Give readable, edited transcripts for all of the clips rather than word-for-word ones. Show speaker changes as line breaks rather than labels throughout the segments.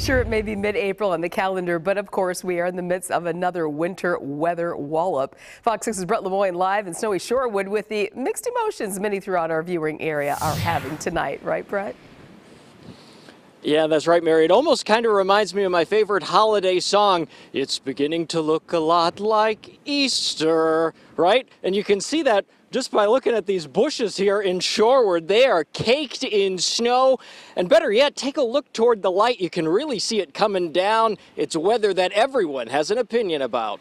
Sure, it may be mid-April on the calendar, but of course we are in the midst of another winter weather wallop. Fox 6's Brett Lemoyne live in snowy Shorewood with the mixed emotions many throughout our viewing area are having tonight. Right, Brett?
Yeah, that's right, Mary. It almost kind of reminds me of my favorite holiday song. It's beginning to look a lot like Easter, right? And you can see that just by looking at these bushes here in Shorewood. They are caked in snow. And better yet, take a look toward the light. You can really see it coming down. It's weather that everyone has an opinion about.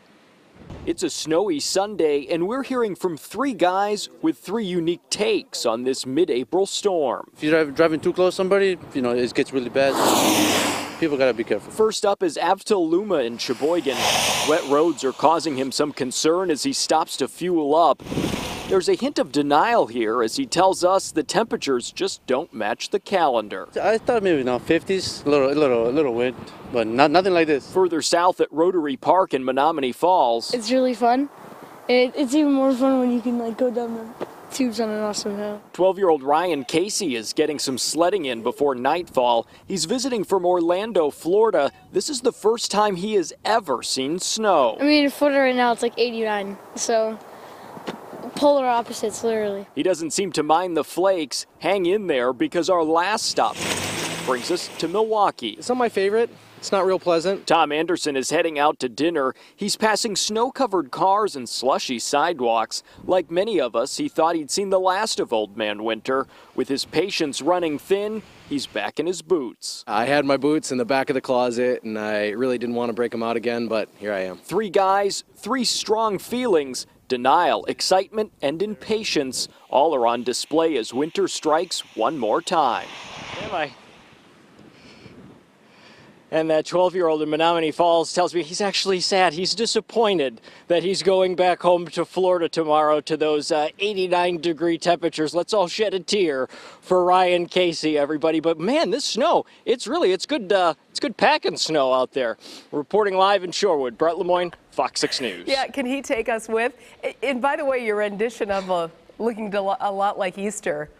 It's a snowy Sunday, and we're hearing from three guys with three unique takes on this mid-April storm.
If you're driving too close to somebody, it gets really bad. People gotta be careful.
First up is Avtil Luma in Sheboygan. Wet roads are causing him some concern as he stops to fuel up. There's a hint of denial here as he tells us the temperatures just don't match the calendar.
I thought maybe 50s, a little wind, but nothing like this.
Further south at Rotary Park in Menominee Falls.
It's really fun. It's even more fun when you can go down the tubes on an awesome hill.
12-year-old Ryan Casey is getting some sledding in before nightfall. He's visiting from Orlando, Florida. This is the first time he has ever seen snow.
I mean, in Florida right now it's like 89, so polar opposites, literally.
He doesn't seem to mind the flakes. Hang in there because our last stop brings us to Milwaukee.
It's not my favorite. It's not real pleasant.
Tom Anderson is heading out to dinner. He's passing snow-covered cars and slushy sidewalks. Like many of us, he thought he'd seen the last of Old Man Winter. With his patience running thin, he's back in his boots.
I had my boots in the back of the closet, and I really didn't want to break them out again, but here I am.
Three guys, three strong feelings. Denial, excitement, and impatience all are on display as winter strikes one more time. Am I? And that 12-year-old in Menominee Falls tells me he's actually sad. He's disappointed that he's going back home to Florida tomorrow to those 89-degree temperatures. Let's all shed a tear for Ryan Casey, everybody. But man, this snow, it's good packing snow out there. Reporting live in Shorewood, Brett Lemoyne, Fox 6 News.
Yeah, can he take us with? And by the way, your rendition of looking a lot like Easter.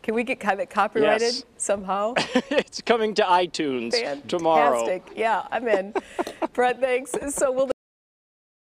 Can we get kind of copyrighted somehow?
It's coming to iTunes tomorrow.
Fantastic. Yeah, I'm in. Brett, thanks. So we'll